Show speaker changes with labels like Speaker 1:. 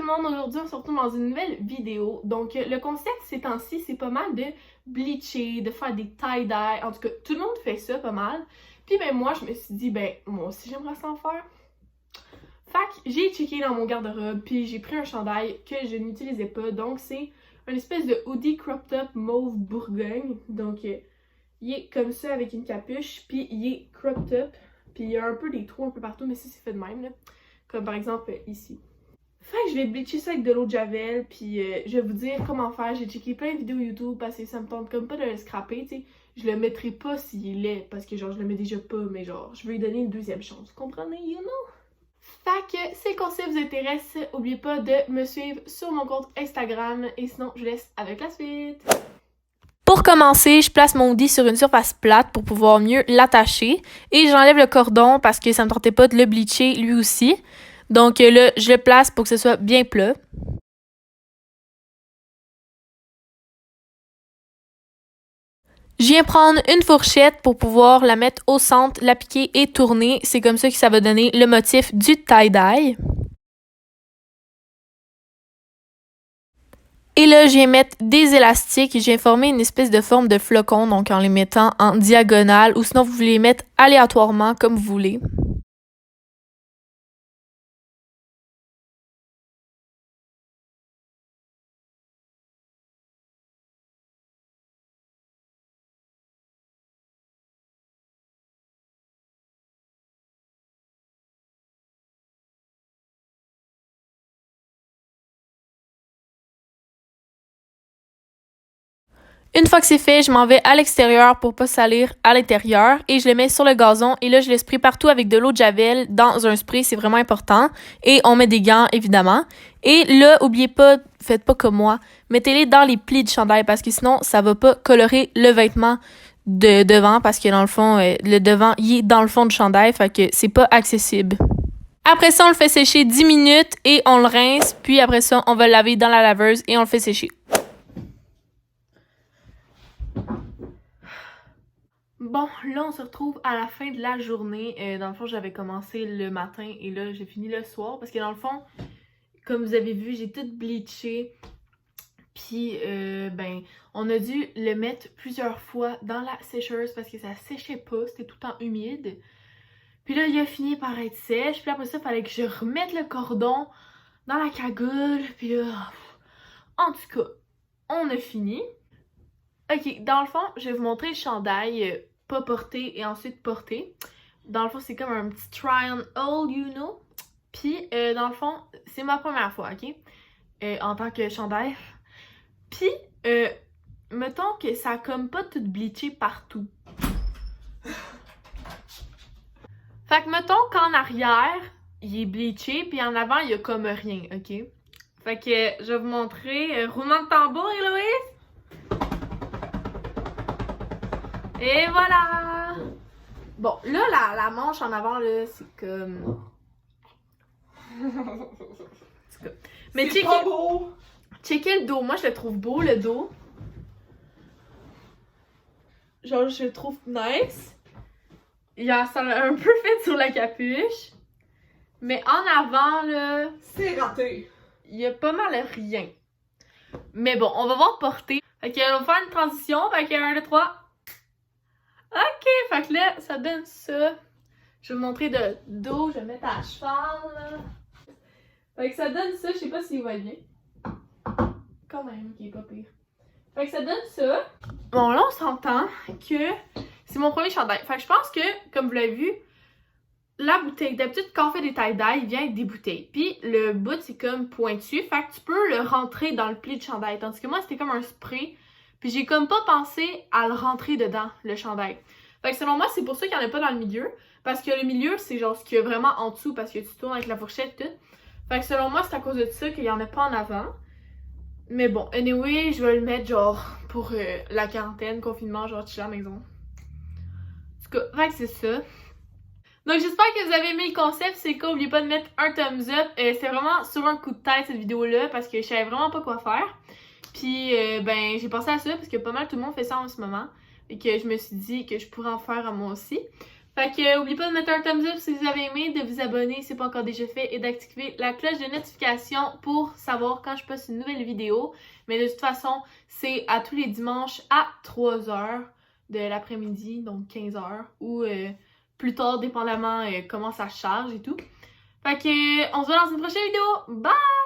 Speaker 1: monde, aujourd'hui on se retrouve dans une nouvelle vidéo. Donc le concept ces temps-ci, c'est pas mal de bleacher, de faire des tie-dye. En tout cas, tout le monde fait ça pas mal. Puis ben moi, je me suis dit, ben moi aussi j'aimerais ça en faire. Fait que j'ai checké dans mon garde-robe, puis j'ai pris un chandail que je n'utilisais pas. Donc c'est une espèce de hoodie crop top mauve Bourgogne. Donc il est comme ça avec une capuche, puis il est crop top. Puis il y a un peu des trous un peu partout, mais ça c'est fait de même là. Comme par exemple ici. Fait que je vais bleacher ça avec de l'eau de javel, puis je vais vous dire comment faire. J'ai checké plein de vidéos YouTube parce que ça me tente comme pas de le scraper, tu sais. Je le mettrai pas s'il est laid, parce que genre je le mets déjà pas, mais genre je veux lui donner une deuxième chance. Vous comprenez, you know? Fait que si le concept vous intéresse, n'oubliez pas de me suivre sur mon compte Instagram, et sinon je vous laisse avec la suite. Pour commencer, je place mon hoodie sur une surface plate pour pouvoir mieux l'attacher, et j'enlève le cordon parce que ça me tentait pas de le bleacher lui aussi. Donc là, je le place pour que ce soit bien plat. Je viens prendre une fourchette pour pouvoir la mettre au centre, la piquer et tourner. C'est comme ça que ça va donner le motif du tie-dye. Et là, je viens mettre des élastiques. Je viens former une espèce de forme de flocon, donc en les mettant en diagonale, ou sinon vous voulez les mettre aléatoirement comme vous voulez. Une fois que c'est fait, je m'en vais à l'extérieur pour pas salir à l'intérieur et je le mets sur le gazon et là je le spray partout avec de l'eau de javel dans un spray, c'est vraiment important. Et on met des gants évidemment. Et là, oubliez pas, faites pas comme moi, mettez-les dans les plis de chandail parce que sinon ça va pas colorer le vêtement de devant parce que dans le fond, le devant il est dans le fond du chandail, fait que c'est pas accessible. Après ça, on le fait sécher 10 minutes et on le rince, puis après ça, on va le laver dans la laveuse et on le fait sécher. Bon, là, on se retrouve à la fin de la journée. Dans le fond, j'avais commencé le matin et là, j'ai fini le soir. Parce que dans le fond, comme vous avez vu, j'ai tout bleaché. Puis, ben, on a dû le mettre plusieurs fois dans la sécheuse parce que ça séchait pas. C'était tout le temps humide. Puis là, il a fini par être sèche. Puis après ça, il fallait que je remette le cordon dans la cagoule. Puis là, en tout cas, on a fini. Ok, dans le fond, je vais vous montrer le chandail pas porté et ensuite porté. Dans le fond, c'est comme un petit try on all, you know. Puis, dans le fond, c'est ma première fois, ok? En tant que chandail. Puis, mettons que ça a comme pas tout bleaché partout. Fait que mettons qu'en arrière, il est bleaché, puis en avant, il y a comme rien, ok? Fait que je vais vous montrer. Roulement de tambour, Héloïse! Et voilà! Bon, là, la manche en avant, là, c'est comme... Mais
Speaker 2: c'est pas beau!
Speaker 1: Checkez le dos. Moi, je le trouve beau, le dos. Genre, je le trouve nice. Ça l'a un peu fait sur la capuche. Mais en avant, là...
Speaker 2: C'est raté!
Speaker 1: Il y a pas mal rien. Mais bon, on va voir porter. Fait que, on va faire une transition. Fait que, 1, 2, 3... Ok, fait que là, ça donne ça. Je vais vous montrer de dos, je vais mettre à cheval, là. Fait que ça donne ça, je sais pas s'il va bien. Quand même, qui est pas pire. Fait que ça donne ça. Bon, là, on s'entend que c'est mon premier chandail. Fait que je pense que, comme vous l'avez vu, la bouteille, d'habitude, quand on fait des tie-dye, il vient avec des bouteilles. Puis le bout, c'est comme pointu. Fait que tu peux le rentrer dans le pli de chandail. Tandis que moi, c'était comme un spray. Puis j'ai comme pas pensé à le rentrer dedans, le chandail. Fait que selon moi, c'est pour ça qu'il n'y en a pas dans le milieu. Parce que le milieu, c'est genre ce qu'il y a vraiment en dessous. Parce que tu tournes avec la fourchette et tout. Fait que selon moi, c'est à cause de ça qu'il n'y en a pas en avant. Mais bon, anyway, je vais le mettre genre pour la quarantaine, confinement, genre chiller à la maison. En tout cas, fait que c'est ça. Donc j'espère que vous avez aimé le concept, c'est cool, n'oubliez pas de mettre un thumbs up. C'était vraiment sur un coup de tête cette vidéo-là parce que je savais vraiment pas quoi faire. Puis ben j'ai pensé à ça parce que pas mal tout le monde fait ça en ce moment. Et que je me suis dit que je pourrais en faire à moi aussi. Fait que n'oubliez pas de mettre un thumbs up si vous avez aimé, de vous abonner si c'est pas encore déjà fait et d'activer la cloche de notification pour savoir quand je poste une nouvelle vidéo. Mais de toute façon, c'est à tous les dimanches à 3h de l'après-midi, donc 15h, ou plus tard, dépendamment comment ça charge et tout. Fait que on se voit dans une prochaine vidéo. Bye!